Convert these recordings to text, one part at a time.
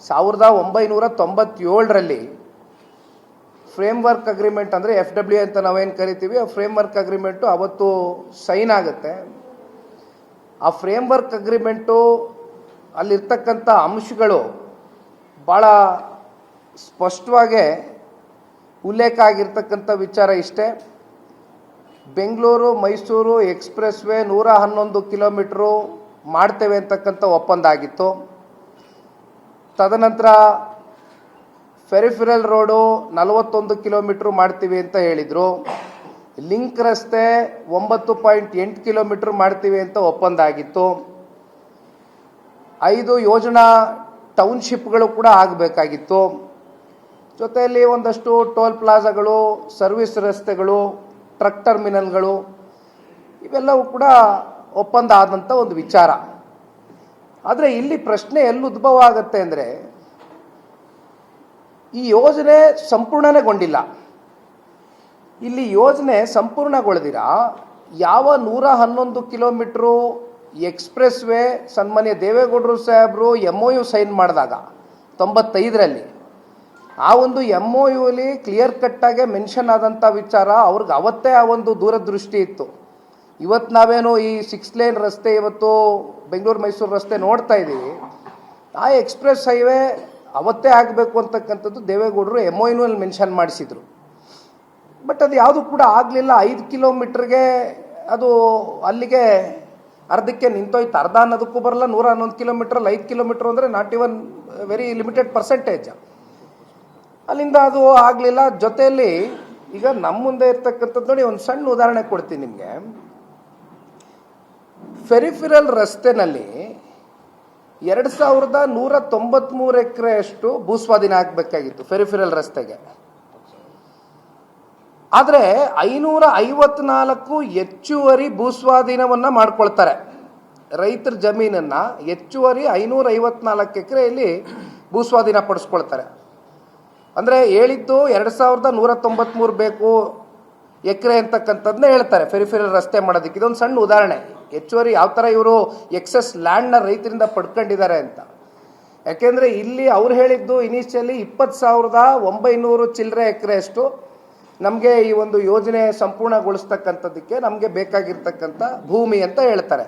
1997ರಲ್ಲಿ framework agreement ಅಂದರೆ FW ಅಂತ ನಾವೇನು ಕರಿತೀವಿ, ಆ ಫ್ರೇಮ್ವರ್ಕ್ ಅಗ್ರಿಮೆಂಟು ಅವತ್ತು ಸೈನ್ ಆಗುತ್ತೆ. ಆ ಫ್ರೇಮ್ವರ್ಕ್ ಅಗ್ರಿಮೆಂಟು ಅಲ್ಲಿರ್ತಕ್ಕಂಥ ಅಂಶಗಳು ಭಾಳ ಸ್ಪಷ್ಟವಾಗಿ ಉಲ್ಲೇಖ ಆಗಿರ್ತಕ್ಕಂಥ ವಿಚಾರ ಇಷ್ಟೇ: Bengaluru Mysuru express way 111 kilometre ಮಾಡ್ತೇವೆ ಅಂತಕ್ಕಂಥ ಒಪ್ಪಂದ ಆಗಿತ್ತು. ತದನಂತರ ಫೆರಿಫೆರಲ್ ರೋಡು 41 ಕಿಲೋಮೀಟ್ರು ಮಾಡ್ತೀವಿ ಅಂತ ಹೇಳಿದರು. ಲಿಂಕ್ ರಸ್ತೆ 9.8 ಕಿಲೋಮೀಟ್ರ್ ಮಾಡ್ತೀವಿ ಅಂತ ಒಪ್ಪಂದ ಆಗಿತ್ತು. 5 ಯೋಜನಾ ಟೌನ್ಶಿಪ್ಗಳು ಕೂಡ ಆಗಬೇಕಾಗಿತ್ತು. ಜೊತೆಯಲ್ಲಿ ಒಂದಷ್ಟು ಟೋಲ್ ಪ್ಲಾಜಾಗಳು, ಸರ್ವಿಸ್ ರಸ್ತೆಗಳು, ಟ್ರಕ್ ಟರ್ಮಿನಲ್ಗಳು, ಇವೆಲ್ಲವೂ ಕೂಡ ಒಪ್ಪಂದ ಆದಂಥ ಒಂದು ವಿಚಾರ. ಆದರೆ ಇಲ್ಲಿ ಪ್ರಶ್ನೆ ಎಲ್ಲಿ ಉದ್ಭವ ಆಗುತ್ತೆ ಅಂದರೆ, ಈ ಯೋಜನೆ ಸಂಪೂರ್ಣಗೊಂಡಿಲ್ಲ. ಇಲ್ಲಿ ಯೋಜನೆ ಸಂಪೂರ್ಣಗೊಳ್ದಿರ ಯಾವ 111 ಕಿಲೋಮೀಟ್ರು ಎಕ್ಸ್ಪ್ರೆಸ್ ವೇ ಸನ್ಮಾನ್ಯ ದೇವೇಗೌಡರು ಸಾಹೇಬರು MOU ಸೈನ್ ಮಾಡಿದಾಗ 95ರಲ್ಲಿ ಆ ಒಂದು MOUಲಿ ಕ್ಲಿಯರ್ ಕಟ್ಟಾಗೆ ಮೆನ್ಷನ್ ಆದಂಥ ವಿಚಾರ, ಅವ್ರಿಗೆ ಅವತ್ತೇ ಆ ಒಂದು ದೂರದೃಷ್ಟಿ ಇತ್ತು. ಇವತ್ತು ನಾವೇನು ಈ 6 ಲೇನ್ ರಸ್ತೆ, ಇವತ್ತು ಬೆಂಗಳೂರು ಮೈಸೂರು ರಸ್ತೆ ನೋಡ್ತಾ ಇದ್ದೀವಿ, ಆ ಎಕ್ಸ್ಪ್ರೆಸ್ ಹೈವೇ ಅವತ್ತೇ ಆಗಬೇಕು ಅಂತಕ್ಕಂಥದ್ದು ದೇವೇಗೌಡರು MOUನಲ್ಲಿ ಮೆನ್ಷನ್ ಮಾಡಿಸಿದರು. ಬಟ್ ಅದು ಯಾವುದು ಕೂಡ ಆಗಲಿಲ್ಲ. 5 ಕಿಲೋಮೀಟ್ರಿಗೆ ಅದು ಅಲ್ಲಿಗೆ ಅರ್ಧಕ್ಕೆ ನಿಂತೋಯ್ತು. ಅರ್ಧ ಅನ್ನೋದಕ್ಕೂ ಬರಲ್ಲ, 111 ಕಿಲೋಮೀಟ್ರಲ್ಲಿ 5 ಕಿಲೋಮೀಟ್ರ್ ಅಂದರೆ not even very limited percentage. ಅಲ್ಲಿಂದ ಅದು ಆಗಲಿಲ್ಲ. ಜೊತೆಯಲ್ಲಿ ಈಗ ನಮ್ಮ ಮುಂದೆ ಇರ್ತಕ್ಕಂಥದ್ದು ನೋಡಿ, ಒಂದು ಸಣ್ಣ ಉದಾಹರಣೆ ಕೊಡ್ತೀನಿ ನಿಮಗೆ. ಫೆರಿಫೆರಲ್ ರಸ್ತೆನಲ್ಲಿ 2193 ಎಕರೆಯಷ್ಟು ಭೂಸ್ವಾಧೀನ ಆಗಬೇಕಾಗಿತ್ತು ಫೆರಿಫೆರಲ್ ರಸ್ತೆಗೆ. ಆದರೆ 554 ಹೆಚ್ಚುವರಿ ಭೂಸ್ವಾಧೀನವನ್ನು ಮಾಡ್ಕೊಳ್ತಾರೆ. ರೈತರ ಜಮೀನನ್ನು ಹೆಚ್ಚುವರಿ 554 ಎಕರೆಯಲ್ಲಿ ಭೂಸ್ವಾಧೀನ ಪಡಿಸ್ಕೊಳ್ತಾರೆ. ಅಂದರೆ ಹೇಳಿದ್ದು 2193 ಬೇಕು ಎಕರೆ ಅಂತಕ್ಕಂಥದ್ದನ್ನ ಹೇಳ್ತಾರೆ ಫೆರಿಫೆರಲ್ ರಸ್ತೆ ಮಾಡೋದಕ್ಕೆ. ಇದೊಂದು ಸಣ್ಣ ಉದಾಹರಣೆ, ಹೆಚ್ಚುವರಿ ಯಾವ ಥರ ಇವರು ಎಕ್ಸಸ್ ಲ್ಯಾಂಡ್ನ ರೈತರಿಂದ ಪಡ್ಕೊಂಡಿದ್ದಾರೆ ಅಂತ. ಯಾಕೆಂದರೆ ಇಲ್ಲಿ ಅವ್ರು ಹೇಳಿದ್ದು ಇನಿಷಿಯಲಿ 20,900 ಚಿಲ್ಲರೆ ಎಕರೆಯಷ್ಟು ನಮಗೆ ಈ ಒಂದು ಯೋಜನೆ ಸಂಪೂರ್ಣಗೊಳಿಸ್ತಕ್ಕಂಥದ್ದಕ್ಕೆ ನಮಗೆ ಬೇಕಾಗಿರ್ತಕ್ಕಂಥ ಭೂಮಿ ಅಂತ ಹೇಳ್ತಾರೆ.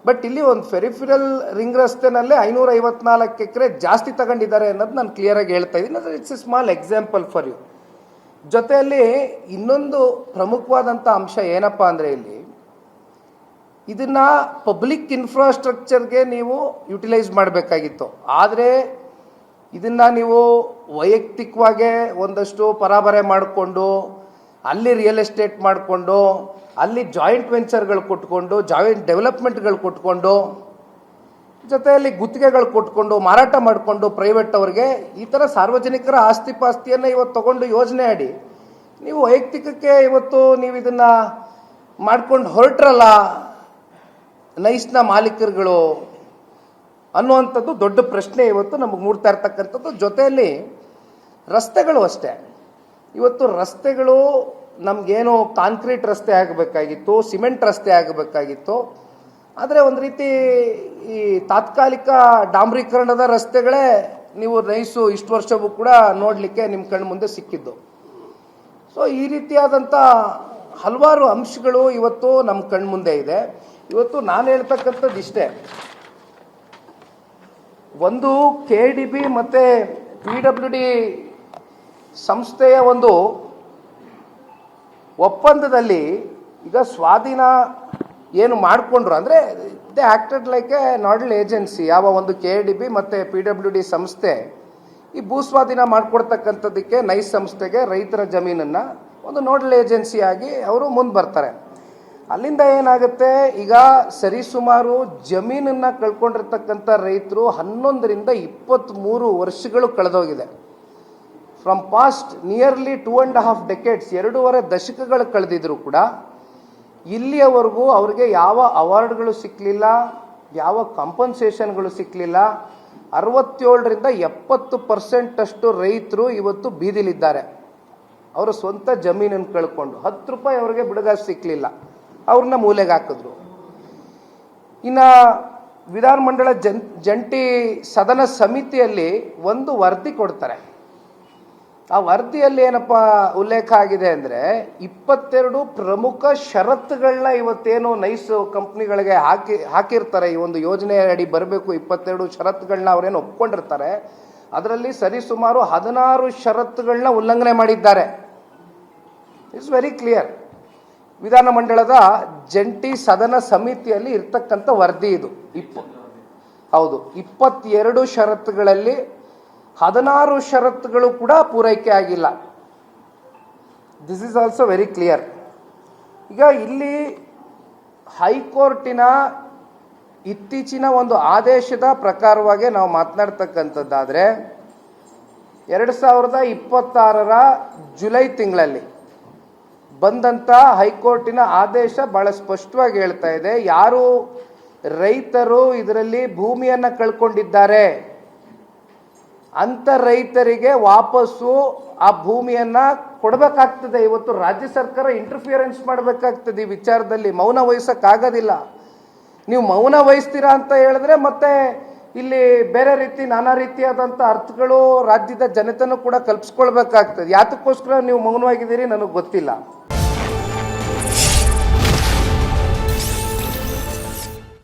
ಬಟ್ ಇಲ್ಲಿ ಒಂದು ಫೆರಿಫೆರಲ್ ರಿಂಗ್ ರಸ್ತೆನಲ್ಲೇ 554 ಎಕರೆ ಜಾಸ್ತಿ ತಗೊಂಡಿದ್ದಾರೆ ಅನ್ನೋದು ನಾನು ಕ್ಲಿಯರಾಗಿ ಹೇಳ್ತಾ ಇದ್ದೀನಿ. ಅದು it's a small example for you. ಜೊತೆಯಲ್ಲಿ ಇನ್ನೊಂದು ಪ್ರಮುಖವಾದಂಥ ಅಂಶ ಏನಪ್ಪ ಅಂದರೆ, ಇಲ್ಲಿ ಇದನ್ನು ಪಬ್ಲಿಕ್ ಇನ್ಫ್ರಾಸ್ಟ್ರಕ್ಚರ್ಗೆ ನೀವು ಯುಟಿಲೈಸ್ ಮಾಡಬೇಕಾಗಿತ್ತು. ಆದರೆ ಇದನ್ನು ನೀವು ವೈಯಕ್ತಿಕವಾಗಿ ಒಂದಷ್ಟು ಪರಾಬರೆ ಮಾಡಿಕೊಂಡು, ಅಲ್ಲಿ ರಿಯಲ್ ಎಸ್ಟೇಟ್ ಮಾಡಿಕೊಂಡು, ಅಲ್ಲಿ ಜಾಯಿಂಟ್ ವೆಂಚರ್ಗಳು ಕೊಟ್ಕೊಂಡು, ಜಾಯಿಂಟ್ ಡೆವಲಪ್ಮೆಂಟ್ಗಳು ಕೊಟ್ಕೊಂಡು, ಜೊತೆಯಲ್ಲಿ ಗುತ್ತಿಗೆಗಳು ಕೊಟ್ಕೊಂಡು ಮಾರಾಟ ಮಾಡಿಕೊಂಡು ಪ್ರೈವೇಟ್ ಅವ್ರಿಗೆ ಈ ಥರ ಸಾರ್ವಜನಿಕರ ಆಸ್ತಿ ಪಾಸ್ತಿಯನ್ನು ಇವತ್ತು ತಗೊಂಡು ಯೋಜನೆ ಅಡಿ ನೀವು ವೈಯಕ್ತಿಕಕ್ಕೆ ಇವತ್ತು ನೀವು ಇದನ್ನು ಮಾಡ್ಕೊಂಡು ಹೊರಟ್ರಲ್ಲ ನೈಸ್ನ ಮಾಲೀಕರುಗಳು ಅನ್ನುವಂಥದ್ದು ದೊಡ್ಡ ಪ್ರಶ್ನೆ ಇವತ್ತು ನಮಗೆ ಮೂಡ್ತಾ ಇರ್ತಕ್ಕಂಥದ್ದು. ಜೊತೆಯಲ್ಲಿ ರಸ್ತೆಗಳು ಅಷ್ಟೇ. ಇವತ್ತು ರಸ್ತೆಗಳು ನಮಗೇನು ಕಾಂಕ್ರೀಟ್ ರಸ್ತೆ ಆಗಬೇಕಾಗಿತ್ತು, ಸಿಮೆಂಟ್ ರಸ್ತೆ ಆಗಬೇಕಾಗಿತ್ತು. ಆದರೆ ಒಂದು ರೀತಿ ಈ ತಾತ್ಕಾಲಿಕ ಡಾಂಬರೀಕರಣದ ರಸ್ತೆಗಳೇ ನೀವು ನೈಸು ಇಷ್ಟು ವರ್ಷವೂ ಕೂಡ ನೋಡಲಿಕ್ಕೆ ನಿಮ್ಮ ಕಣ್ಣು ಮುಂದೆ ಸಿಕ್ಕಿದ್ದು. ಸೊ ಈ ರೀತಿಯಾದಂಥ ಹಲವಾರು ಅಂಶಗಳು ಇವತ್ತು ನಮ್ಮ ಕಣ್ಣು ಮುಂದೆ ಇದೆ. ಇವತ್ತು ನಾನು ಹೇಳ್ತಕ್ಕಂಥದ್ದು ಇಷ್ಟೇ, ಒಂದು KDB ಮತ್ತು PWD ಸಂಸ್ಥೆಯ ಒಂದು ಒಪ್ಪಂದದಲ್ಲಿ ಈಗ ಸ್ವಾಧೀನ ಏನು ಮಾಡಿಕೊಂಡ್ರು ಅಂದರೆ they acted like a nodal agency. ಯಾವ ಒಂದು KDB ಮತ್ತು PWD ಸಂಸ್ಥೆ ಈ ಭೂಸ್ವಾಧೀನ ಮಾಡಿಕೊಡ್ತಕ್ಕಂಥದ್ದಕ್ಕೆ ನೈಸ್ ಸಂಸ್ಥೆಗೆ ರೈತರ ಜಮೀನನ್ನು ಒಂದು ನೋಡಲ್ ಏಜೆನ್ಸಿಯಾಗಿ ಅವರು ಮುಂದೆ ಬರ್ತಾರೆ. ಅಲ್ಲಿಂದ ಏನಾಗುತ್ತೆ, ಈಗ ಸರಿಸುಮಾರು ಜಮೀನನ್ನು ಕಳ್ಕೊಂಡಿರ್ತಕ್ಕಂಥ ರೈತರು 11ರಿಂದ 23 ವರ್ಷಗಳು ಕಳೆದೋಗಿದೆ. ಫ್ರಮ್ ಪಾಸ್ಟ್ ನಿಯರ್ಲಿ 2.5 ಡೆಕೆಡ್ಸ್, 2.5 ದಶಕಗಳು ಕಳೆದಿದ್ರು ಕೂಡ ಇಲ್ಲಿಯವರೆಗೂ ಅವ್ರಿಗೆ ಯಾವ ಅವಾರ್ಡ್ಗಳು ಸಿಕ್ಕಲಿಲ್ಲ, ಯಾವ ಕಾಂಪನ್ಸೇಷನ್ಗಳು ಸಿಕ್ಕಲಿಲ್ಲ. 67ರಿಂದ 70% ಅಷ್ಟು ರೈತರು ಇವತ್ತು ಬೀದಿಲಿದ್ದಾರೆ. ಅವರ ಸ್ವಂತ ಜಮೀನನ್ನು ಕಳ್ಕೊಂಡು 10 ರೂಪಾಯಿ ಅವ್ರಿಗೆ ಬಿಡುಗಾಸು ಸಿಕ್ಕಲಿಲ್ಲ, ಅವ್ರನ್ನ ಮೂಲೆಗೆ ಹಾಕಿದ್ರು. ಇನ್ನು ವಿಧಾನಮಂಡಲ ಜಂಟಿ ಸದನ ಸಮಿತಿಯಲ್ಲಿ ಒಂದು ವರದಿ ಕೊಡ್ತಾರೆ. ಆ ವರದಿಯಲ್ಲಿ ಏನಪ್ಪ ಉಲ್ಲೇಖ ಆಗಿದೆ ಅಂದರೆ 22 ಪ್ರಮುಖ ಷರತ್ತುಗಳನ್ನ ಇವತ್ತೇನು ನೈಸ್ ಕಂಪ್ನಿಗಳಿಗೆ ಹಾಕಿರ್ತಾರೆ. ಈ ಒಂದು ಯೋಜನೆ ಅಡಿ ಬರಬೇಕು 22 ಷರತ್ತುಗಳನ್ನ ಅವರೇನು ಒಪ್ಕೊಂಡಿರ್ತಾರೆ. ಅದರಲ್ಲಿ ಸರಿಸುಮಾರು 16 ಷರತ್ತುಗಳನ್ನ ಉಲ್ಲಂಘನೆ ಮಾಡಿದ್ದಾರೆ. It's very clear. ವಿಧಾನಮಂಡಲದ ಜಂಟಿ ಸದನ ಸಮಿತಿಯಲ್ಲಿ ಇರ್ತಕ್ಕಂಥ ವರದಿ ಇದು. ಹೌದು, 22 ಷರತ್ತುಗಳಲ್ಲಿ 16 ಷರತ್ತುಗಳು ಕೂಡ ಪೂರೈಕೆ ಆಗಿಲ್ಲ. This is also very clear. ಈಗ ಇಲ್ಲಿ ಹೈಕೋರ್ಟಿನ ಇತ್ತೀಚಿನ ಒಂದು ಆದೇಶದ ಪ್ರಕಾರವಾಗಿ ನಾವು ಮಾತನಾಡ್ತಕ್ಕಂಥದ್ದಾದರೆ 2026 ಜುಲೈ ತಿಂಗಳಲ್ಲಿ ಬಂದಂಥ ಹೈಕೋರ್ಟಿನ ಆದೇಶ ಬಹಳ ಸ್ಪಷ್ಟವಾಗಿ ಹೇಳ್ತಾ ಇದೆ, ಯಾರು ರೈತರು ಇದರಲ್ಲಿ ಭೂಮಿಯನ್ನು ಕಳ್ಕೊಂಡಿದ್ದಾರೆ ಅಂತ ರೈತರಿಗೆ ವಾಪಸ್ಸು ಆ ಭೂಮಿಯನ್ನ ಕೊಡಬೇಕಾಗ್ತದೆ. ಇವತ್ತು ರಾಜ್ಯ ಸರ್ಕಾರ ಇಂಟರ್ಫಿಯರೆನ್ಸ್ ಮಾಡಬೇಕಾಗ್ತದೆ ಈ ವಿಚಾರದಲ್ಲಿ. ಮೌನ ವಹಿಸಕ್ಕಾಗೋದಿಲ್ಲ. ನೀವು ಮೌನ ವಹಿಸ್ತೀರಾ ಅಂತ ಹೇಳಿದ್ರೆ ಮತ್ತೆ ಇಲ್ಲಿ ಬೇರೆ ರೀತಿ ನಾನಾ ರೀತಿಯಾದಂಥ ಅರ್ಥಗಳು ರಾಜ್ಯದ ಜನತೆನೂ ಕೂಡ ಕಲ್ಪಿಸ್ಕೊಳ್ಬೇಕಾಗ್ತದೆ. ಯಾತಕ್ಕೋಸ್ಕರ ನೀವು ಮೌನವಾಗಿದ್ದೀರಿ ನನಗೆ ಗೊತ್ತಿಲ್ಲ.